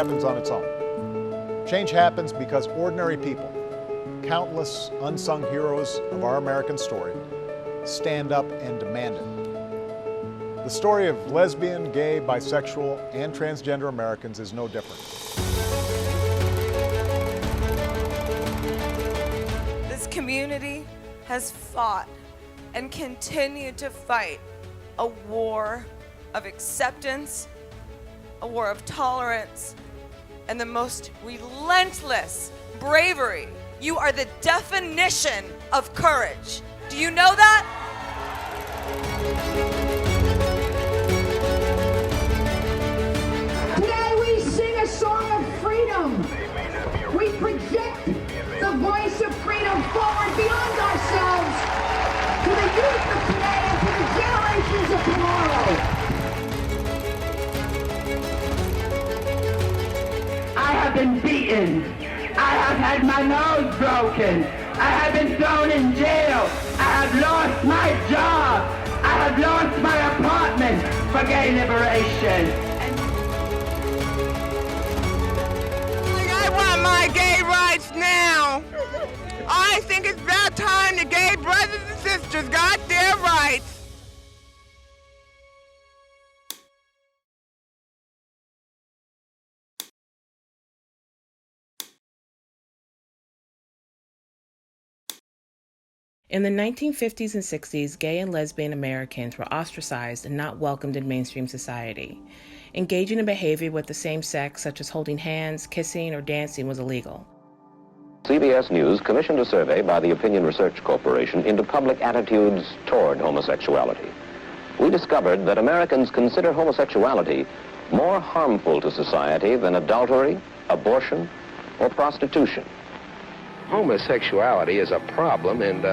happens on its own. Change happens because ordinary people, countless unsung heroes of our American story, stand up and demand it. The story of lesbian, gay, bisexual, and transgender Americans is no different. This community has fought and continued to fight a war of acceptance, a war of tolerance, and the most relentless bravery. You are the definition of courage. Do you know that? Today we sing a song of freedom. We project the voice of freedom forward beyond ourselves to the youth of today and to the generations of tomorrow. I have been beaten. I have had my nose broken. I have been thrown in jail. I have lost my job. I have lost my apartment for gay liberation. I want my gay rights now. I think it's about time the gay brothers and sisters got their rights. In the 1950s and 60s, gay and lesbian Americans were ostracized and not welcomed in mainstream society. Engaging in behavior with the same sex, such as holding hands, kissing, or dancing, was illegal. CBS News commissioned a survey by the Opinion Research Corporation into public attitudes toward homosexuality. We discovered that Americans consider homosexuality more harmful to society than adultery, abortion, or prostitution. Homosexuality is a problem, and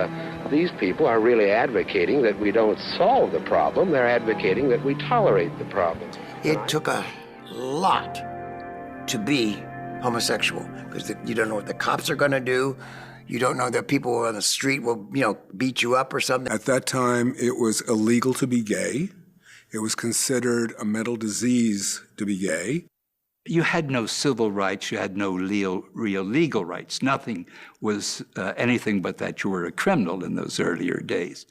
these people are really advocating that we don't solve the problem. They're advocating that we tolerate the problem. It took a lot to be homosexual, because you don't know what the cops are going to do. You don't know that people on the street will, beat you up or something. At that time, it was illegal to be gay. It was considered a mental disease to be gay. You had no civil rights, you had no real legal rights. Nothing was anything but that you were a criminal in those earlier days.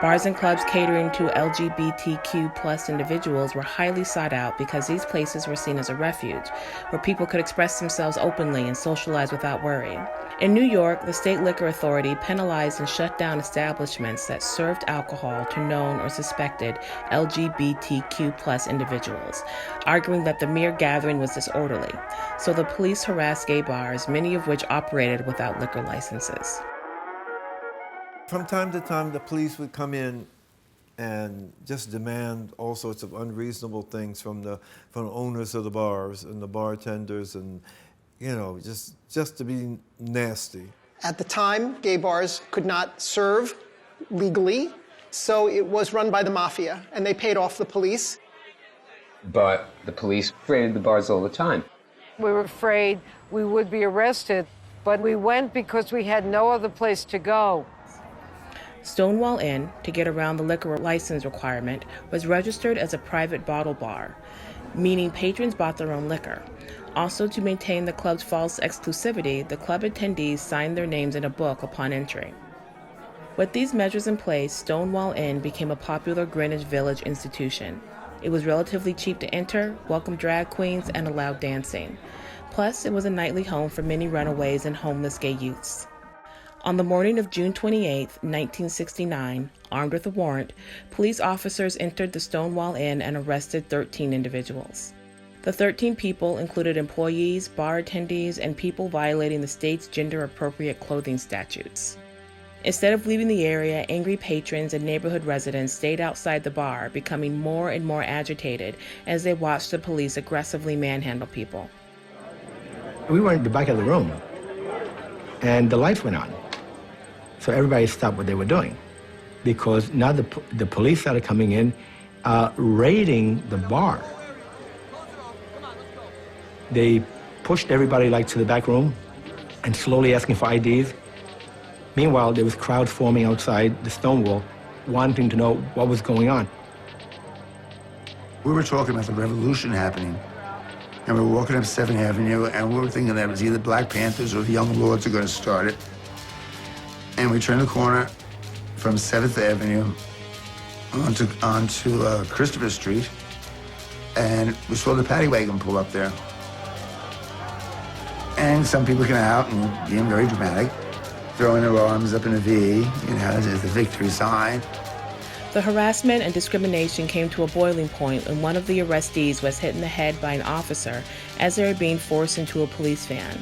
Bars and clubs catering to LGBTQ plus individuals were highly sought out because these places were seen as a refuge where people could express themselves openly and socialize without worry. In New York, the state liquor authority penalized and shut down establishments that served alcohol to known or suspected LGBTQ plus individuals, arguing that the mere gathering was disorderly. So the police harassed gay bars, many of which operated without liquor licenses. From time to time, the police would come in and just demand all sorts of unreasonable things from the owners of the bars and the bartenders, and just to be nasty. At the time, gay bars could not serve legally, so it was run by the mafia, and they paid off the police. But the police raided the bars all the time. We were afraid we would be arrested, but we went because we had no other place to go. Stonewall Inn, to get around the liquor license requirement, was registered as a private bottle bar, meaning patrons bought their own liquor. Also, to maintain the club's false exclusivity, the club attendees signed their names in a book upon entry. With these measures in place, Stonewall Inn became a popular Greenwich Village institution. It was relatively cheap to enter, welcomed drag queens, and allowed dancing. Plus, it was a nightly home for many runaways and homeless gay youths. On the morning of June 28, 1969, armed with a warrant, police officers entered the Stonewall Inn and arrested 13 individuals. The 13 people included employees, bar attendees, and people violating the state's gender-appropriate clothing statutes. Instead of leaving the area, angry patrons and neighborhood residents stayed outside the bar, becoming more and more agitated as they watched the police aggressively manhandle people. We were in the back of the room, and the lights went on. So everybody stopped what they were doing, because now the police started coming in, raiding the bar. They pushed everybody to the back room and slowly asking for IDs. Meanwhile, there was crowds forming outside the Stonewall, wanting to know what was going on. We were talking about the revolution happening, and we were walking up 7th Avenue, and we were thinking that it was either Black Panthers or the Young Lords are going to start it. And we turned the corner from 7th Avenue onto Christopher Street, and we saw the paddy wagon pull up there. And some people came out and being very dramatic, throwing their arms up in a V, as the victory sign. The harassment and discrimination came to a boiling point when one of the arrestees was hit in the head by an officer as they were being forced into a police van.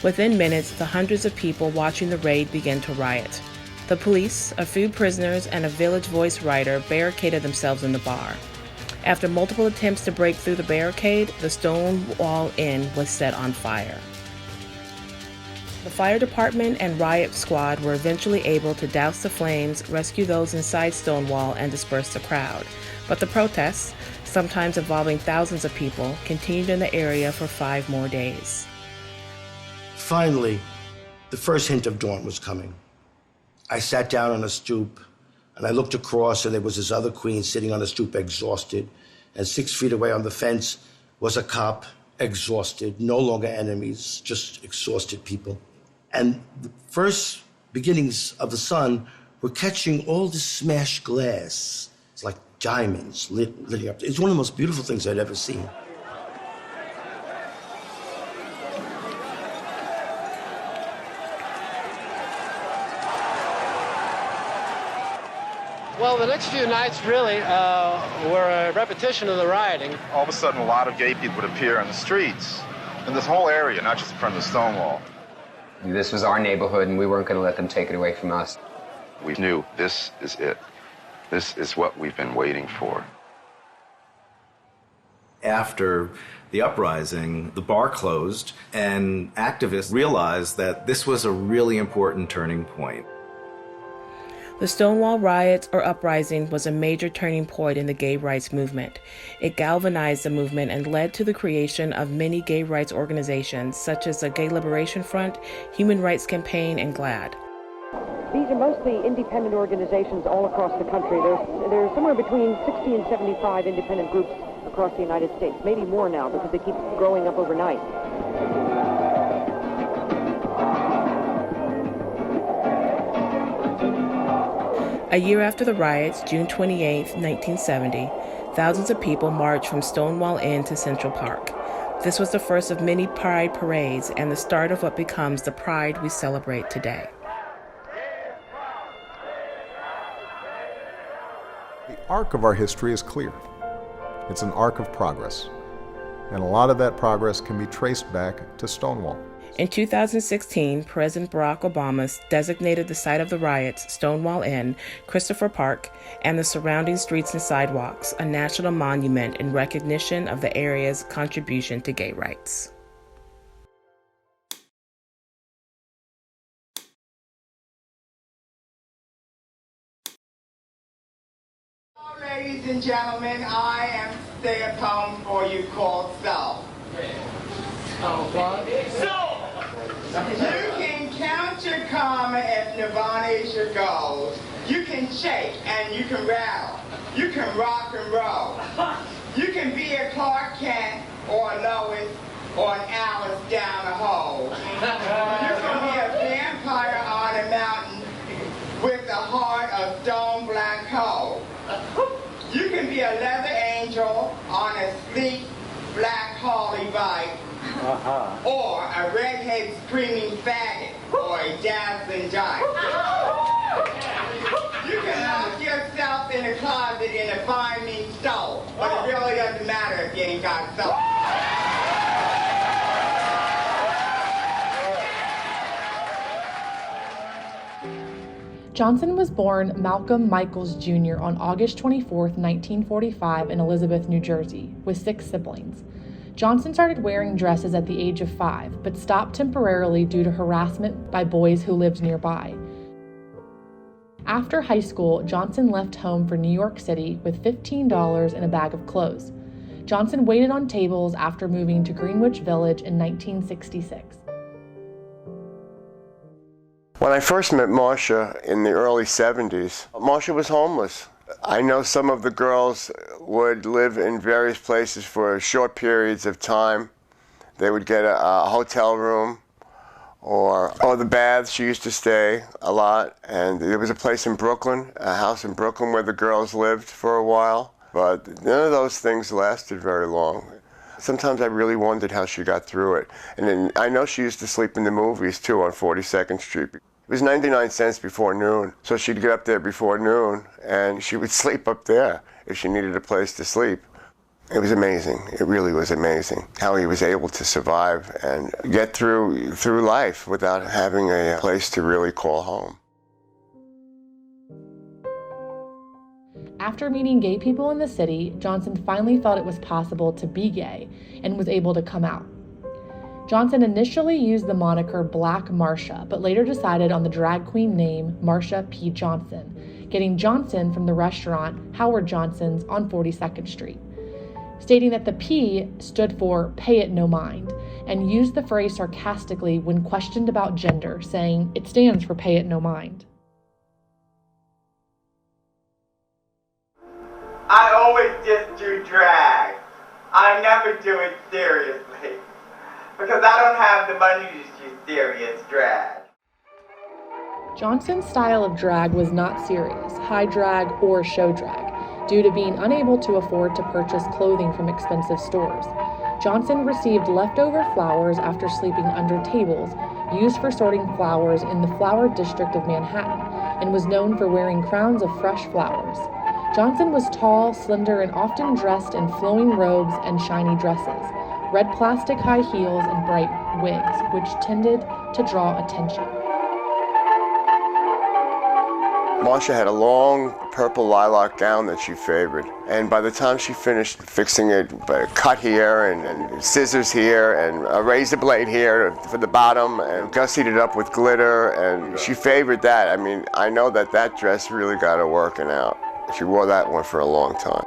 Within minutes, the hundreds of people watching the raid began to riot. The police, a few prisoners, and a Village Voice writer barricaded themselves in the bar. After multiple attempts to break through the barricade, the Stonewall Inn was set on fire. The fire department and riot squad were eventually able to douse the flames, rescue those inside Stonewall, and disperse the crowd. But the protests, sometimes involving thousands of people, continued in the area for 5 more days. Finally, the first hint of dawn was coming. I sat down on a stoop, and I looked across, and there was this other queen sitting on a stoop, exhausted. And 6 feet away on the fence was a cop, exhausted, no longer enemies, just exhausted people. And the first beginnings of the sun were catching all this smashed glass. It's like diamonds lit up. It's one of the most beautiful things I'd ever seen. Well, the next few nights really were a repetition of the rioting. All of a sudden, a lot of gay people would appear on the streets in this whole area, not just in front of the Stonewall. This was our neighborhood, and we weren't going to let them take it away from us. We knew this is it. This is what we've been waiting for. After the uprising, the bar closed, and activists realized that this was a really important turning point. The Stonewall riots or uprising was a major turning point in the gay rights movement. It galvanized the movement and led to the creation of many gay rights organizations such as the Gay Liberation Front, Human Rights Campaign, and GLAAD. These are mostly independent organizations all across the country. There's somewhere between 60 and 75 independent groups across the United States, maybe more now because they keep growing up overnight. A year after the riots, June 28, 1970, thousands of people marched from Stonewall Inn to Central Park. This was the first of many pride parades and the start of what becomes the pride we celebrate today. The arc of our history is clear. It's an arc of progress. And a lot of that progress can be traced back to Stonewall. In 2016, President Barack Obama designated the site of the riots, Stonewall Inn, Christopher Park, and the surrounding streets and sidewalks a national monument in recognition of the area's contribution to gay rights. Ladies and gentlemen, I am stay at home for you called So. You can count your karma if Nirvana is your goal. You can shake and you can rattle. You can rock and roll. You can be a Clark Kent or a Lois or an Alice down a hole. You can be a vampire on a mountain with a heart of stone black coal. You can be a leather angel on a sleek black Harley bike. Or a redhead screaming faggot, or a dazzling dyke. You can lock yourself in a closet in a fine meat stove, but it really doesn't matter if you ain't got soul. Johnson was born Malcolm Michaels Jr. on August 24, 1945 in Elizabeth, New Jersey, with 6 siblings. Johnson started wearing dresses at the age of 5, but stopped temporarily due to harassment by boys who lived nearby. After high school, Johnson left home for New York City with $15 and a bag of clothes. Johnson waited on tables after moving to Greenwich Village in 1966. When I first met Marcia in the early 70s, Marcia was homeless. I know some of the girls would live in various places for short periods of time. They would get a hotel room or the baths. She used to stay a lot. And there was a place in Brooklyn, a house in Brooklyn where the girls lived for a while. But none of those things lasted very long. Sometimes I really wondered how she got through it. And then I know she used to sleep in the movies too on 42nd Street. It was 99 cents before noon. So she'd get up there before noon and she would sleep up there if she needed a place to sleep. It was amazing. It really was amazing how he was able to survive and get through life without having a place to really call home. After meeting gay people in the city, Johnson finally thought it was possible to be gay and was able to come out. Johnson initially used the moniker Black Marcia, but later decided on the drag queen name Marcia P. Johnson, getting Johnson from the restaurant Howard Johnson's on 42nd Street, stating that the P stood for Pay It No Mind, and used the phrase sarcastically when questioned about gender, saying it stands for Pay It No Mind. I always just do drag. I never do it seriously. Because I don't have the money to do serious drag. Johnson's style of drag was not serious, high drag, or show drag, due to being unable to afford to purchase clothing from expensive stores. Johnson received leftover flowers after sleeping under tables used for sorting flowers in the flower district of Manhattan, and was known for wearing crowns of fresh flowers. Johnson was tall, slender, and often dressed in flowing robes and shiny dresses, red plastic high heels, and bright wigs, which tended to draw attention. Marcia had a long purple lilac gown that she favored, and by the time she finished fixing it, cut here and scissors here and a razor blade here for the bottom and gussied it up with glitter, and she favored that. I mean, I know that dress really got her working out. She wore that one for a long time.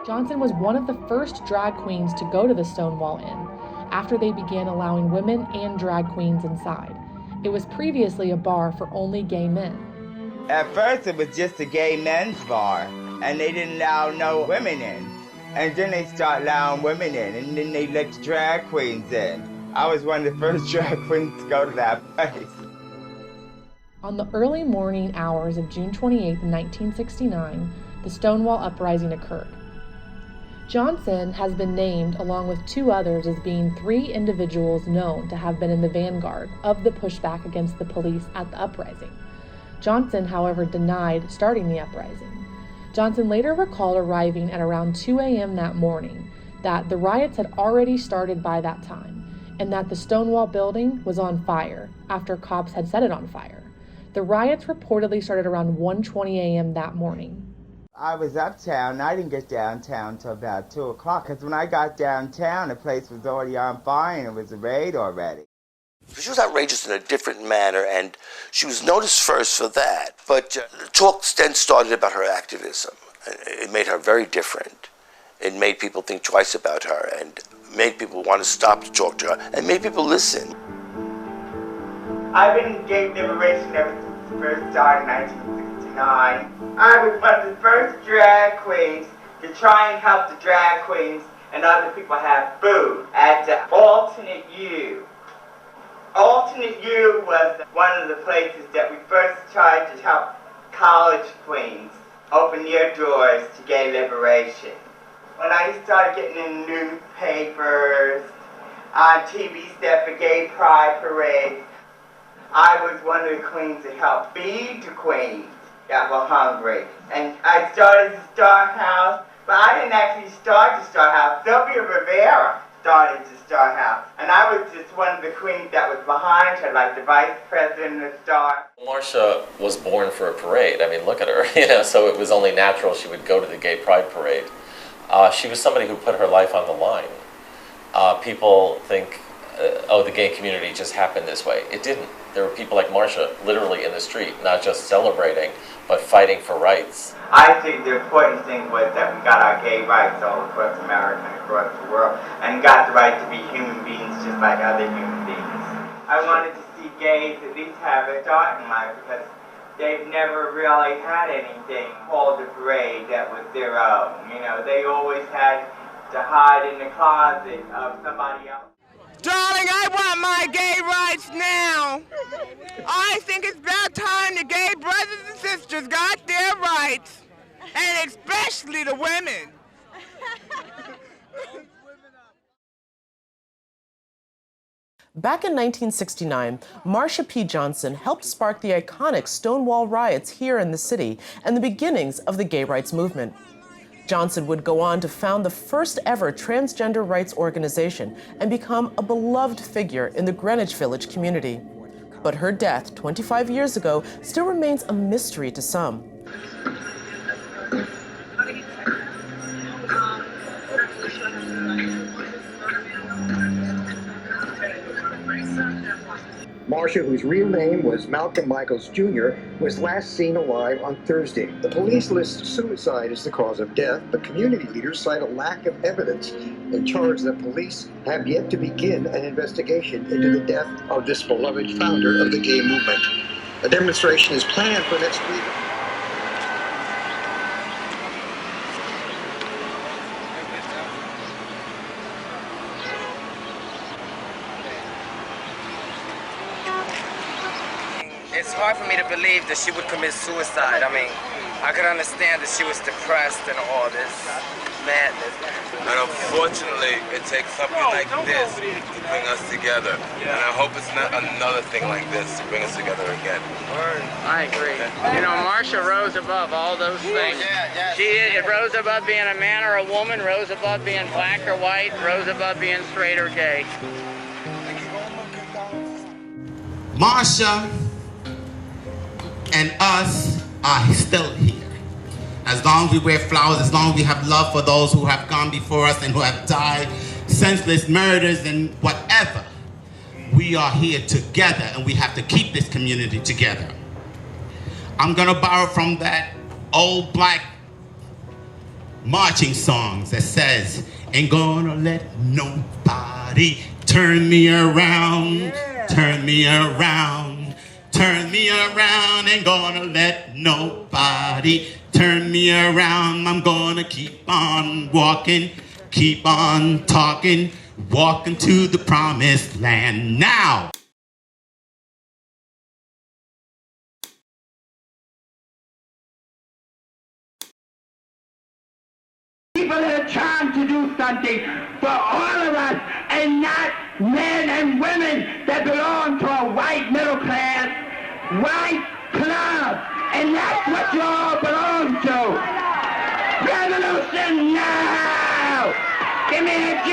Johnson was one of the first drag queens to go to the Stonewall Inn, after they began allowing women and drag queens inside. It was previously a bar for only gay men. At first it was just a gay men's bar, and they didn't allow no women in. And then they started allowing women in, and then they let the drag queens in. I was one of the first drag queens to go to that place. On the early morning hours of June 28, 1969, the Stonewall Uprising occurred. Johnson has been named, along with two others, as being three individuals known to have been in the vanguard of the pushback against the police at the uprising. Johnson, however, denied starting the uprising. Johnson later recalled arriving at around 2 a.m. that morning, that the riots had already started by that time, and that the Stonewall building was on fire after cops had set it on fire. The riots reportedly started around 1:20 a.m. that morning. I was uptown. I didn't get downtown until about 2 o'clock, because when I got downtown, the place was already on fire and it was a raid already. She was outrageous in a different manner, and she was noticed first for that. But talk then started about her activism. It made her very different. It made people think twice about her, and made people want to stop to talk to her, and made people listen. I've been in gay liberation ever since it first started in 1969. I was one of the first drag queens to try and help the drag queens and other people have food at the Alternate U. Alternate U was one of the places that we first tried to help college queens open their doors to gay liberation. When I started getting in newspapers, on TV set for gay pride parades, I was one of the queens that helped feed the queens that were hungry. And I started the Star House, but I didn't actually start the Star House. Sylvia Rivera started the Star House. And I was just one of the queens that was behind her, like the vice president of the Star. Marcia was born for a parade. I mean, look at her, so it was only natural she would go to the gay pride parade. She was somebody who put her life on the line. People think, oh, the gay community just happened this way. It didn't. There were people like Marcia literally in the street, not just celebrating, but fighting for rights. I think the important thing was that we got our gay rights all across America and across the world, and got the right to be human beings just like other human beings. I wanted to see gays at least have a start in life because they've never really had anything called a parade that was their own. You know, they always had to hide in the closet of somebody else. Darling, I want my gay rights now. I think it's about time the gay brothers and sisters got their rights, and especially the women. Back in 1969, Marsha P. Johnson helped spark the iconic Stonewall riots here in the city and the beginnings of the gay rights movement. Johnson would go on to found the first ever transgender rights organization and become a beloved figure in the Greenwich Village community. But her death 25 years ago still remains a mystery to some. Marsha, whose real name was Malcolm Michaels Jr., was last seen alive on Thursday. The police list suicide as the cause of death, but community leaders cite a lack of evidence and charge that police have yet to begin an investigation into the death of this beloved founder of the gay movement. A demonstration is planned for next week. It's hard for me to believe that she would commit suicide. I mean, I could understand that she was depressed and all this madness. And unfortunately, it takes something like this to bring us together. And I hope it's not another thing like this to bring us together again. I agree. You know, Marsha rose above all those things. She rose above being a man or a woman, rose above being black or white, rose above being straight or gay. Marsha and us are still here. As long as we wear flowers, as long as we have love for those who have gone before us and who have died, senseless murders and whatever, we are here together and we have to keep this community together. I'm gonna borrow from that old black marching songs that says, ain't gonna let nobody turn me around, turn me around. Turn me around, ain't gonna let nobody turn me around. I'm gonna keep on walking, keep on talking, walking to the promised land now. People that are trying to do something for all of us and not men and women that belong to a white middle class, white club, and that's what you all belong to. Revolution now! Give me a G!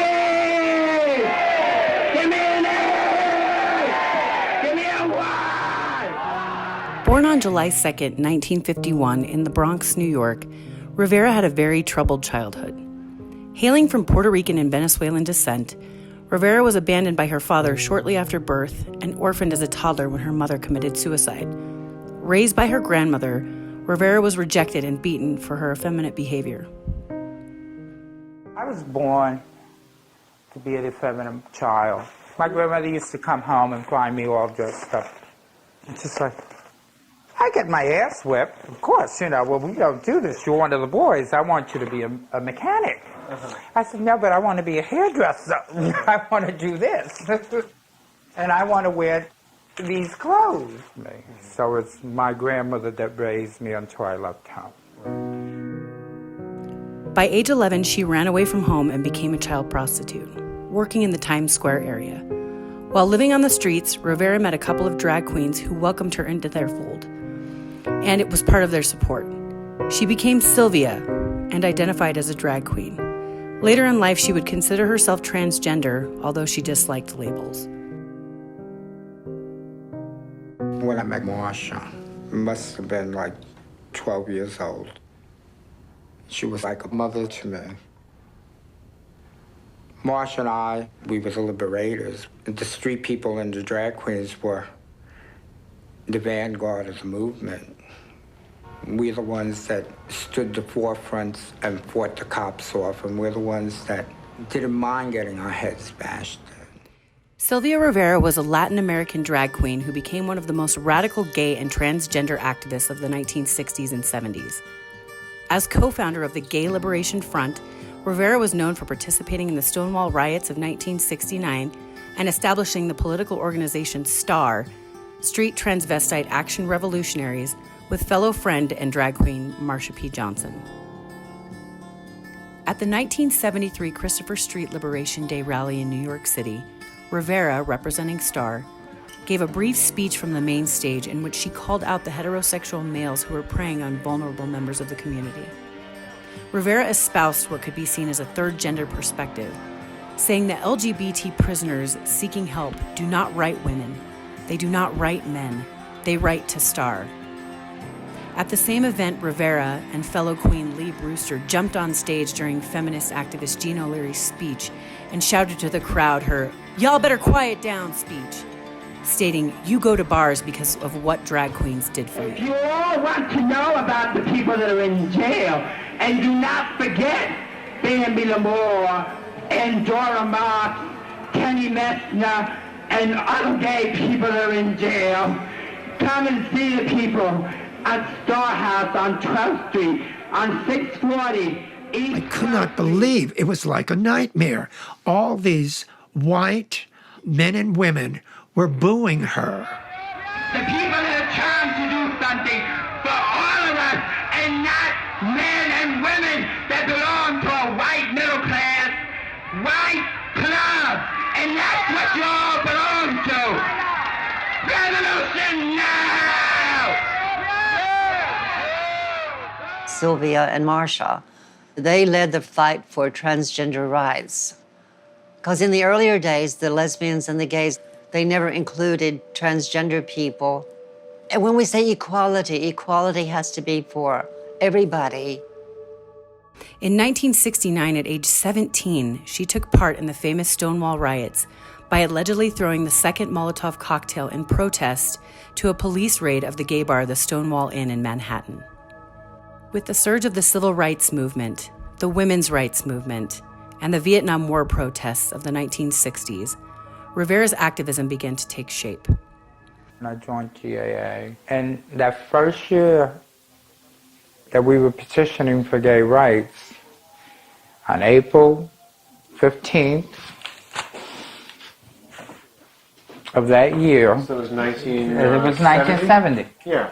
Give me an A! Give me a Y! Born on July 2nd, 1951 in the Bronx, New York, Rivera had a very troubled childhood. Hailing from Puerto Rican and Venezuelan descent, Rivera was abandoned by her father shortly after birth and orphaned as a toddler when her mother committed suicide. Raised by her grandmother, Rivera was rejected and beaten for her effeminate behavior. I was born to be an effeminate child. My grandmother used to come home and find me all dressed up. It's just like, I get my ass whipped, of course, you know, well, we don't do this. You're one of the boys. I want you to be a mechanic. I said, no, but I want to be a hairdresser. I want to do this. And I want to wear these clothes. So it's my grandmother that raised me until I left home. By age 11, she ran away from home and became a child prostitute, working in the Times Square area. While living on the streets, Rivera met a couple of drag queens who welcomed her into their fold. And it was part of their support. She became Sylvia and identified as a drag queen. Later in life, she would consider herself transgender, although she disliked labels. When I met Marsha, I must have been like 12 years old. She was like a mother to me. Marsha and I, we were the liberators. The street people and the drag queens were the vanguard of the movement. We're the ones that stood the forefronts and fought the cops off, and we're the ones that didn't mind getting our heads bashed in. Sylvia Rivera was a Latin American drag queen who became one of the most radical gay and transgender activists of the 1960s and 70s. As co-founder of the Gay Liberation Front, Rivera was known for participating in the Stonewall riots of 1969 and establishing the political organization STAR, Street Transvestite Action Revolutionaries, with fellow friend and drag queen Marsha P. Johnson. At the 1973 Christopher Street Liberation Day rally in New York City, Rivera, representing STAR, gave a brief speech from the main stage in which she called out the heterosexual males who were preying on vulnerable members of the community. Rivera espoused what could be seen as a third gender perspective, saying that LGBT prisoners seeking help do not write women, they do not write men, they write to STAR. At the same event, Rivera and fellow queen Lee Brewster jumped on stage during feminist activist Jean O'Leary's speech and shouted to the crowd her "Y'all better quiet down" speech, stating, "You go to bars because of what drag queens did for you." If you all want to know about the people that are in jail, and do not forget Bambi Lamore and Dora Marks, Kenny Messner, and other gay people that are in jail, come and see the people at Star House on 12th Street, on 640. I could not believe it was like a nightmare. All these white men and women were booing her. The people that are trying to do something for all of us, and not men and women that belong to a white middle class, white club, and that's what you all belong to. Revolution now! Sylvia and Marsha, they led the fight for transgender rights. Because in the earlier days, the lesbians and the gays, they never included transgender people. And when we say equality, equality has to be for everybody. In 1969, at age 17, she took part in the famous Stonewall riots by allegedly throwing the second Molotov cocktail in protest to a police raid of the gay bar, the Stonewall Inn in Manhattan. With the surge of the civil rights movement, the women's rights movement, and the Vietnam War protests of the 1960s, Rivera's activism began to take shape. I joined GAA, and that first year that we were petitioning for gay rights, on April 15th of that year, So it was 1970. Yeah.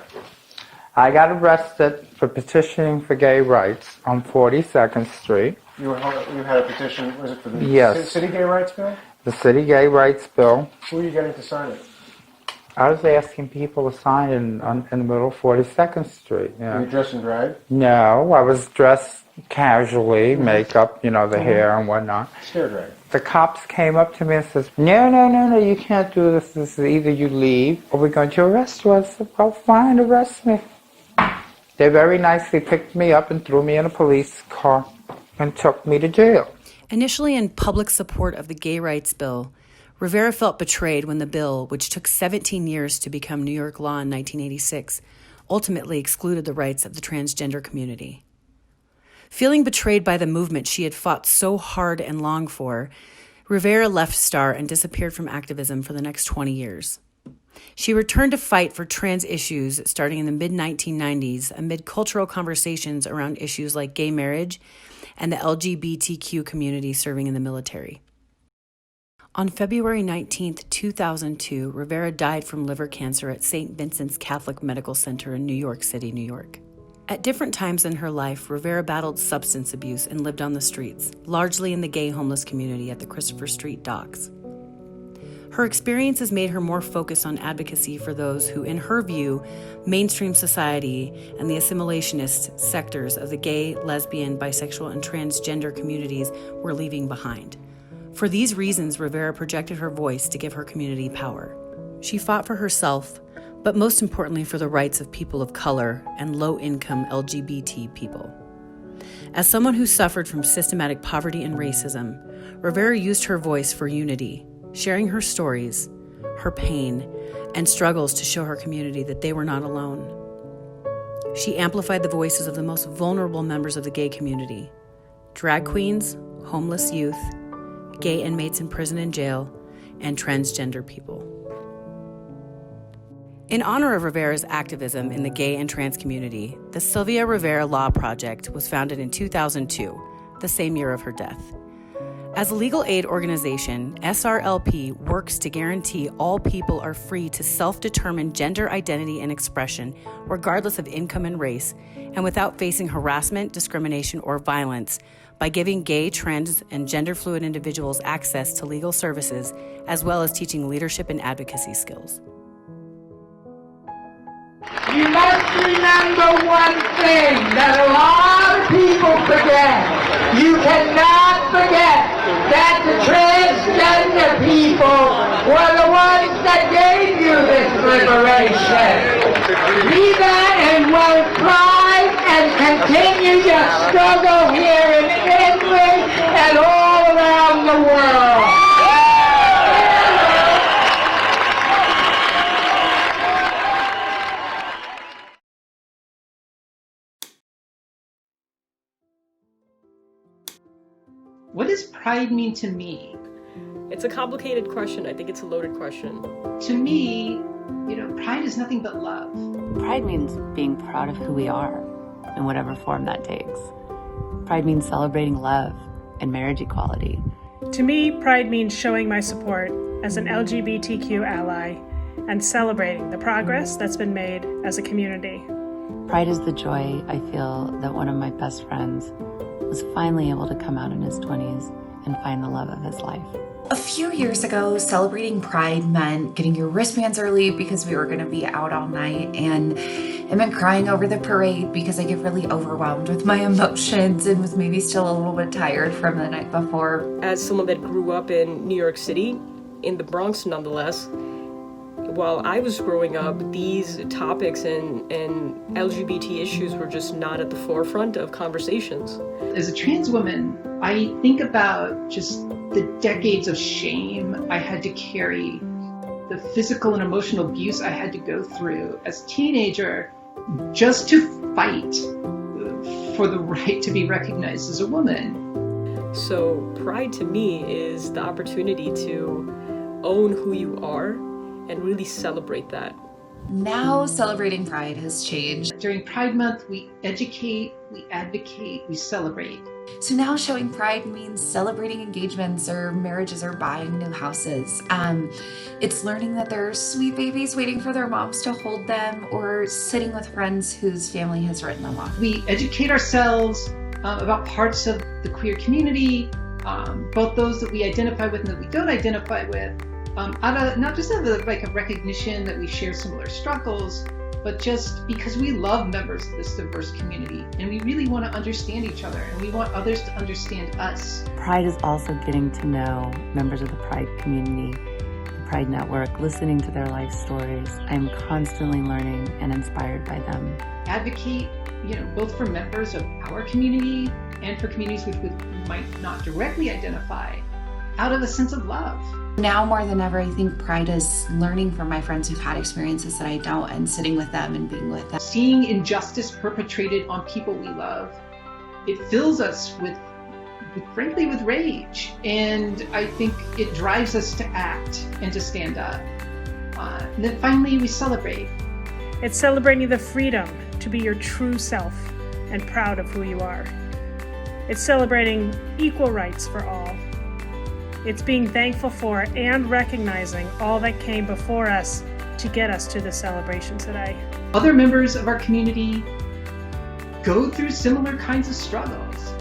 I got arrested for petitioning for gay rights on 42nd Street. You had a petition, was it for the Yes. City Gay Rights Bill? The City Gay Rights Bill. Who were you getting to sign it? I was asking people to sign in the middle of 42nd Street. Yeah. Were you dressed in drag? No, I was dressed casually, makeup, the hair and whatnot. Hair drag. The cops came up to me and says, no, you can't do this. This is either you leave or we're going to arrest you. I said, well, fine, arrest me. They very nicely picked me up and threw me in a police car and took me to jail. Initially in public support of the gay rights bill, Rivera felt betrayed when the bill, which took 17 years to become New York law in 1986, ultimately excluded the rights of the transgender community. Feeling betrayed by the movement she had fought so hard and long for, Rivera left STAR and disappeared from activism for the next 20 years. She returned to fight for trans issues starting in the mid-1990s amid cultural conversations around issues like gay marriage and the LGBTQ community serving in the military. On February 19, 2002, Rivera died from liver cancer at St. Vincent's Catholic Medical Center in New York City, New York. At different times in her life, Rivera battled substance abuse and lived on the streets, largely in the gay homeless community at the Christopher Street docks. Her experiences made her more focused on advocacy for those who, in her view, mainstream society and the assimilationist sectors of the gay, lesbian, bisexual, and transgender communities were leaving behind. For these reasons, Rivera projected her voice to give her community power. She fought for herself, but most importantly for the rights of people of color and low-income LGBT people. As someone who suffered from systematic poverty and racism, Rivera used her voice for unity, sharing her stories, her pain, and struggles to show her community that they were not alone. She amplified the voices of the most vulnerable members of the gay community: drag queens, homeless youth, gay inmates in prison and jail, and transgender people. In honor of Rivera's activism in the gay and trans community, the Sylvia Rivera Law Project was founded in 2002, the same year of her death. As a legal aid organization, SRLP works to guarantee all people are free to self-determine gender identity and expression, regardless of income and race, and without facing harassment, discrimination, or violence, by giving gay, trans, and gender-fluid individuals access to legal services, as well as teaching leadership and advocacy skills. You must remember one thing that a lot of people forget. You cannot forget that the transgender people were the ones that gave you this liberation. Be that and will thrive and continue your struggle here in England and all around the world. What does pride mean to me? It's a complicated question. I think it's a loaded question. To me, pride is nothing but love. Pride means being proud of who we are in whatever form that takes. Pride means celebrating love and marriage equality. To me, pride means showing my support as an LGBTQ ally and celebrating the progress that's been made as a community. Pride is the joy I feel that one of my best friends was finally able to come out in his 20s and find the love of his life. A few years ago, celebrating Pride meant getting your wristbands early because we were going to be out all night, and it meant crying over the parade because I get really overwhelmed with my emotions and was maybe still a little bit tired from the night before. As someone that grew up in New York City, in the Bronx nonetheless, while I was growing up, these topics and LGBT issues were just not at the forefront of conversations. As a trans woman, I think about just the decades of shame I had to carry, the physical and emotional abuse I had to go through as a teenager just to fight for the right to be recognized as a woman. So pride to me is the opportunity to own who you are and really celebrate that. Now celebrating Pride has changed. During Pride Month, we educate, we advocate, we celebrate. So now showing pride means celebrating engagements or marriages or buying new houses. It's learning that there are sweet babies waiting for their moms to hold them, or sitting with friends whose family has written them off. We educate ourselves about parts of the queer community, both those that we identify with and that we don't identify with, not just out of a recognition that we share similar struggles, but just because we love members of this diverse community and we really want to understand each other and we want others to understand us. Pride is also getting to know members of the Pride community, the Pride Network, listening to their life stories. I'm constantly learning and inspired by them. Advocate, both for members of our community and for communities which we might not directly identify, out of a sense of love. Now more than ever, I think pride is learning from my friends who've had experiences that I don't and sitting with them and being with them. Seeing injustice perpetrated on people we love, it fills us frankly with rage. And I think it drives us to act and to stand up. And then finally, we celebrate. It's celebrating the freedom to be your true self and proud of who you are. It's celebrating equal rights for all. It's being thankful for and recognizing all that came before us to get us to this celebration today. Other members of our community go through similar kinds of struggles.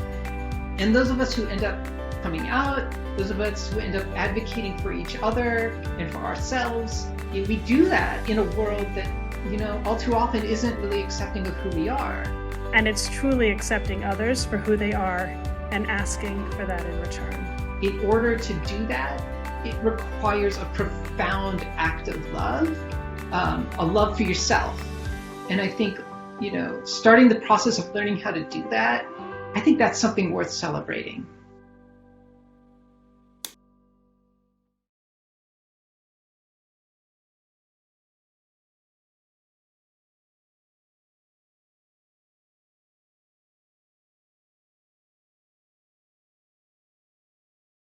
And those of us who end up coming out, those of us who end up advocating for each other and for ourselves, we do that in a world that, all too often isn't really accepting of who we are. And it's truly accepting others for who they are and asking for that in return. In order to do that, it requires a profound act of love, a love for yourself. And I think, starting the process of learning how to do that, I think that's something worth celebrating.